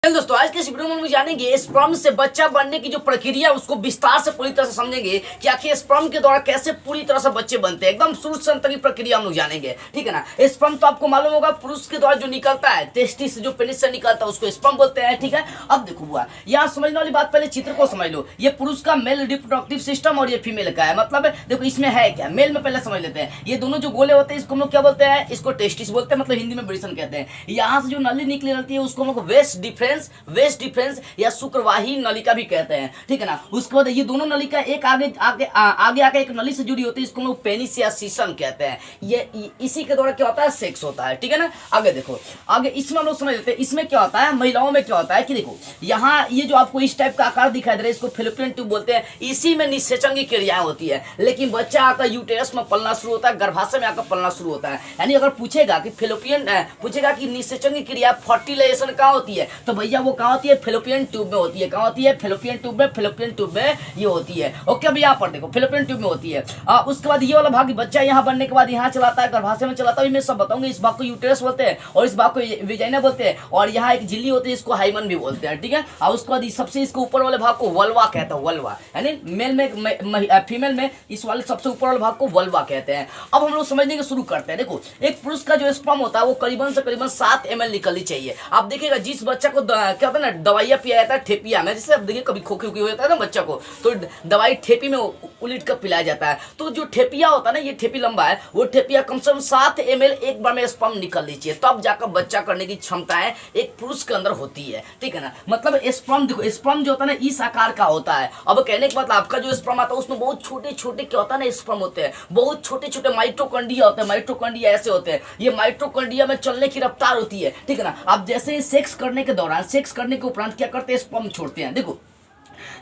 चल दोस्तों, आज के इस वीडियो में हम जानेंगे स्पर्म से बच्चा बनने की जो प्रक्रिया उसको विस्तार से पूरी तरह से समझेंगे कि आखिर स्पर्म के द्वारा कैसे पूरी तरह से बच्चे बनते हैं। एकदम शुरू से अंत तक की प्रक्रिया हम लोग जानेंगे, ठीक है ना। स्पर्म तो आपको मालूम होगा पुरुष के द्वारा जो निकलता है, टेस्टिस से जो पेनिस से निकलता है उसको स्पर्म बोलते हैं, ठीक है। अब देखो हुआ यहाँ समझने वाली बात, पहले चित्र को समझ लो। ये पुरुष का मेल रिप्रोडक्टिव सिस्टम और ये फीमेल का है। मतलब देखो इसमें है क्या, मेल में पहले समझ लेते हैं। ये दोनों जो गोले होते हैं इसको हम लोग क्या बोलते हैं, इसको टेस्टिस बोलते हैं, मतलब हिंदी में ब्रेसन कहते हैं। यहाँ से जो नली निकली रहती है उसको हम लोग वेस्ट डिफरेंस या शुक्रवाही नलिका भी कहते हैं, ठीक है ना। उसके बाद ये दोनों नलिका एक आगे एक नली से जुड़ी होती है, इसको हम लोग पेनिस या सीसन कहते हैं। ये इसी के द्वारा क्या होता है, सेक्स होता है, ठीक है ना। आगे देखो, आगे इसमें हम लोग समझ लेते हैं इसमें क्या होता है। महिलाओं में क्या होता है कि देखो यहाँ ये जो आपको इस टाइप का आकार दिखाई दे रहा है इसको फेलोपियन ट्यूब बोलते हैं। इसी में निषेचन की क्रियाएं होती है, लेकिन बच्चा आकर यूटेरस में पलना शुरू होता है, गर्भाशय में आकर पलना शुरू होता है। यानी अगर पूछेगा कि निषेचन की क्रिया फर्टिलाइजेशन कहाँ होती है, तो भैया वो कहाँ होती है, फेलोपियन ट्यूब में होती है। कहाँ होती है, फेलोपियन ट्यूब में ये होती है। ओके, अब यहाँ पर देखो फेलोपियन ट्यूब में होती है। उसके बाद ये वाला भाग बच्चा यहाँ बनने के बाद यहाँ चलाता है, गर्भाशय में चलाता है। मैं सब बताऊंगा। इस भाग को यूटेरस बोलते हैं और इस भाग को विजाइना बोलते हैं, और यहाँ एक झिल्ली होती है इसको हाइमन भी बोलते हैं, ठीक है। और उसके बाद सबसे इसके ऊपर वाले भाग को वल्वा कहते हैं, वल्वा। यानी मेल में फीमेल में इस वाले सबसे ऊपर वाले भाग को वल्वा कहते हैं। अब हम लोग समझने के शुरू करते हैं। देखो एक पुरुष का जो स्पर्म होता है वो करीबन 7 ml निकलनी चाहिए। आप देखिएगा जिस बच्चा को क्या होता है ना, दवाइयाँ पिया जाता है ठेपिया में, जैसे आप देखिए कभी खोखी हो जाता है ना बच्चा को, तो दवाई ठेपी में उलट कर पिलाया जाता है। तो जो ठेपिया होता है ना, ये ठेपी लंबा है, वो ठेपिया कम से कम 7 ml एक बार में स्पर्म निकलनी चाहिए, तब जाकर बच्चा करने की क्षमताएं एक पुरुष के अंदर होती है, ठीक है ना। मतलब स्पर्म देखो, स्पर्म जो होता है ना इस आकार का होता है। अब कहने के बाद आपका जो स्पर्म आता है उसमें बहुत छोटे छोटे क्या होता है ना, स्पर्म होते हैं। बहुत छोटे छोटे माइटोकॉन्ड्रिया होते हैं। माइटोकॉन्ड्रिया ऐसे होते हैं, ये माइटोकॉन्ड्रिया में चलने की रफ्तार होती है, ठीक है ना। आप जैसे सेक्स करने के दौरान, सेक्स करने के उपरांत क्या करते हैं, स्पर्म छोड़ते हैं। देखो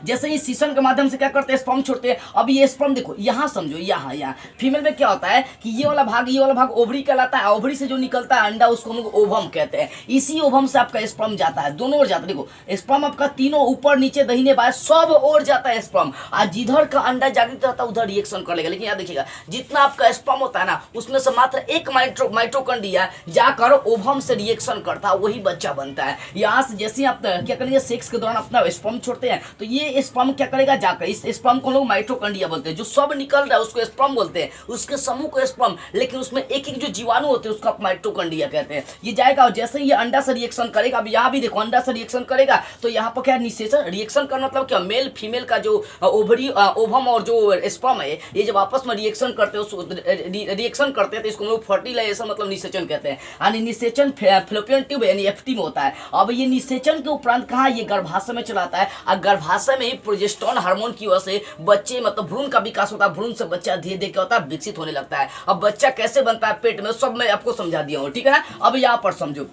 जैसे ही सीसन के माध्यम से क्या करते हैं, स्पर्म छोड़ते हैं। अब ये स्पर्म देखो यहाँ समझो, यहाँ फीमेल में क्या होता है कि ये वाला भाग ओवरी कहलाता है। ओवरी से जो निकलता है अंडा उसको हम लोग ओवम कहते हैं। इसी ओवम से आपका स्पर्म जाता है, दोनों ओर जाता है। देखो स्पर्म आपका तीनों ऊपर नीचे दाहिने बाएं सब ओर जाता है स्पर्म। आज जिधर का अंडा जागृत रहता है उधर रिएक्शन कर लेगा। लेकिन यहाँ देखिएगा जितना आपका स्पर्म होता है ना उसमें से मात्र एक माइटोकॉन्ड्रिया जाकर ओवम से रिएक्शन करता है, वही बच्चा बनता है। यहाँ से जैसे आप क्या करेंगे, सेक्स के दौरान अपना स्पर्म छोड़ते हैं, तो ये स्पर्म क्या करेगा, जाकर इस स्पर्म को लोग माइटोकॉन्ड्रिया बोलते हैं। जो सब निकल रहा है उसको स्पर्म बोलते हैं, उसके समूह को स्पर्म। लेकिन उसमें एक एक जो जीवाणु होते हैं उसको आप माइटोकॉन्ड्रिया कहते हैं। ये जाएगा और जैसे ही ये अंडा से रिएक्शन करेगा, अब यहाँ भी देखो अंडा से रिएक्शन करेगा, तो यहाँ पर क्या निषेचन, रिएक्शन करना मतलब क्या, मेल फीमेल का जो ओवम और जो स्पर्म है ये जब आपस में रिएक्शन करते हैं तो इसको लोग फर्टिलाइजेशन मतलब निषेचन कहते हैं। यानी निषेचन फेलोपियन ट्यूब यानी एफटी में होता है। अब ये निषेचन के उपरांत कहाँ, ये गर्भाशय में चलाता है, और गर्भाशय में ही प्रोजेस्टेरोन हार्मोन की वजह से बच्चे मतलब भ्रूण का विकास होता है। भ्रूण से बच्चा धीरे धीरे क्या होता है, विकसित होने लगता है। अब बच्चा कैसे बनता है पेट में, सब मैं आपको समझा दिया हूँ, ठीक है ना। अब यहाँ पर समझो,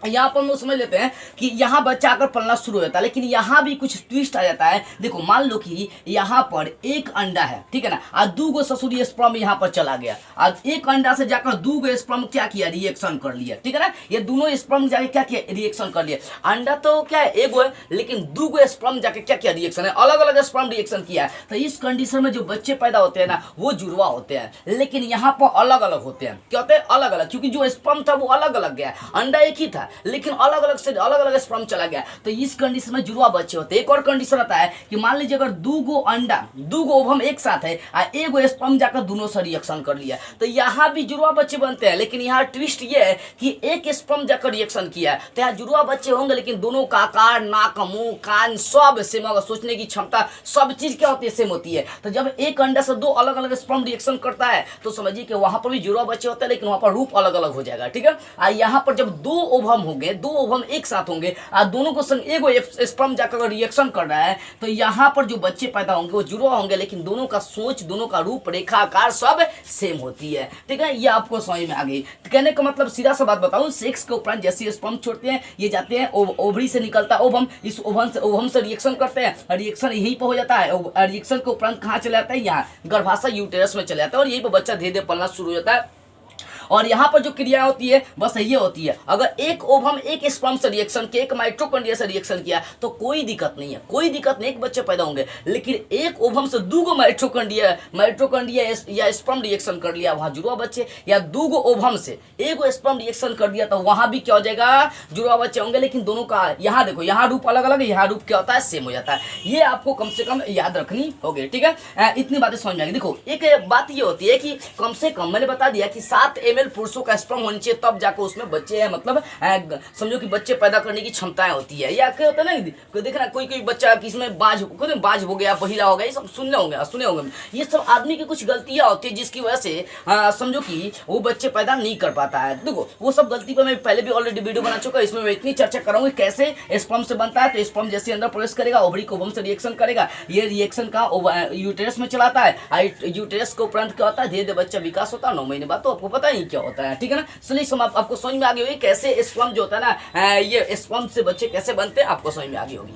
यहाँ पर हम लोग समझ लेते हैं कि यहाँ बच्चा आकर पलना शुरू होता है, लेकिन यहाँ भी कुछ ट्विस्ट आ जाता है। देखो मान लो कि यहाँ पर एक अंडा है, ठीक है ना, और 2 ससुरी स्पर्म यहाँ पर चला गया, और एक अंडा से जाकर 2 स्पर्म क्या किया, रिएक्शन कर लिया, ठीक है ना। ये दोनों स्पर्म जाके क्या किया, रिएक्शन कर लिया। अंडा तो क्या है, एगो है, लेकिन 2 स्पर्म जाके क्या किया, रिएक्शन है, अलग अलग स्पर्म रिएक्शन किया है। तो इस कंडीशन में जो बच्चे पैदा होते हैं ना वो जुड़वा होते हैं, लेकिन यहाँ पर अलग अलग होते हैं। क्या होते हैं, अलग अलग, क्योंकि जो स्पर्म था वो अलग अलग गया, अंडा एक ही था लेकिन अलग अलग स्पर्म चला गया। तो इस कंडीशन में जुड़वा बच्चे होते हैं। एक और कंडीशन आता है कि मान लीजिए अगर 2 अंडा 2 ओवम एक साथ है और एगो स्पर्म जाकर दोनों से रिएक्शन कर लिया, तो यहाँ भी जुड़वा बच्चे बनते हैं। लेकिन यहाँ ट्विस्ट ये है कि एक स्पर्म जाकर रिएक्शन किया तो यहाँ जुड़वा बच्चे होंगे, लेकिन दोनों का आकार, नाक, मुंह, कान सब सेम होगा, सोचने की क्षमता सब चीज क्या होती है, सेम होती है। तो जब एक अंडा से 2 अलग अलग स्पर्म रिएक्शन करता है तो समझिए कि वहां पर भी जुड़वा बच्चे होते हैं, लेकिन वहां पर रूप अलग अलग हो जाएगा, ठीक है। और यहाँ पर जब 2 ओवम होंगे, 2 ओवम एक साथ होंगे और दोनों को संग एगो स्पर्म जाकर रिएक्शन कर रहा है, तो यहाँ पर जो बच्चे पैदा होंगे वो जुड़वा होंगे, लेकिन दोनों का सोच, दोनों का रूप रेखा आकार सब सेम होती है, ठीक है। ये आपको समझ में आ गई। तो कहने का मतलब सीधा सा बात बताऊं, सेक्स के उपरांत जैसे स्पर्म छोड़ते हैं ये जाते हैं ओवरी से निकलता है ओवम, इस ओवम से रिएक्शन करते हैं, रिएक्शन यहीं पर हो जाता है। रिएक्शन के उपरांत कहाँ चले जाता है, यहाँ गर्भाशय यूटेरस में चले जाता है, और यहीं पर बच्चा धीरे धीरे पलना शुरू हो जाता है। और यहाँ पर जो क्रिया होती है बस ये होती है, अगर एक ओवम एक स्पर्म से रिएक्शन किया, एक माइटोकॉन्ड्रिया से रिएक्शन किया तो कोई दिक्कत नहीं है, कोई दिक्कत नहीं, एक बच्चे पैदा होंगे। लेकिन एक ओवम से दूगो माइटोकॉन्ड्रिया या स्पर्म रिएक्शन कर लिया, वहां जुड़वा बच्चे, या दूगो ओवम से एगो स्पर्म रिएक्शन कर दिया तो वहां भी क्या हो जाएगा, जुड़वा बच्चे होंगे। लेकिन दोनों का यहाँ देखो, यहाँ रूप अलग अलग है, यहाँ रूप क्या होता है, सेम हो जाता है। ये आपको कम से कम याद रखनी होगी, ठीक है। इतनी बातें समझ में आएगी। देखो एक बात ये होती है कि कम से कम मैंने बता दिया कि 7 ml पुरुषों का स्पर्म होना चाहिए, तब जाकर उसमें बच्चे हैं, मतलब समझो कि बच्चे पैदा करने की क्षमताएं होती है। या क्या होता है ना, देखना कोई बच्चा किसमें बाज हो गया, बहिरा हो गया, ये सब सुने होंगे। ये सब आदमी की कुछ गलतियां होती है जिसकी वजह से समझो कि वो बच्चे पैदा नहीं कर पाता है। देखो वो सब गलती पर मैं पहले भी ऑलरेडी वीडियो बना चुका, इसमें मैं इतनी चर्चा कराऊंगी कैसे स्पर्म से बनता है। तो स्पर्म जैसे अंदर प्रवेश करेगा, ओवरी को ओवम से रिएक्शन करेगा, ये रिएक्शन का यूटेरस में चलाता है, यूटेरस के उपरांत क्या होता है, धीरे धीरे बच्चा विकास होता है। 9 महीने बाद तो आपको पता नहीं क्या होता है, ठीक है ना। चलिए आपको समझ में आ गई होगी कैसे स्पर्म जो होता है ना, ये स्पर्म से बच्चे कैसे बनते हैं, आपको समझ में आ गई होगी।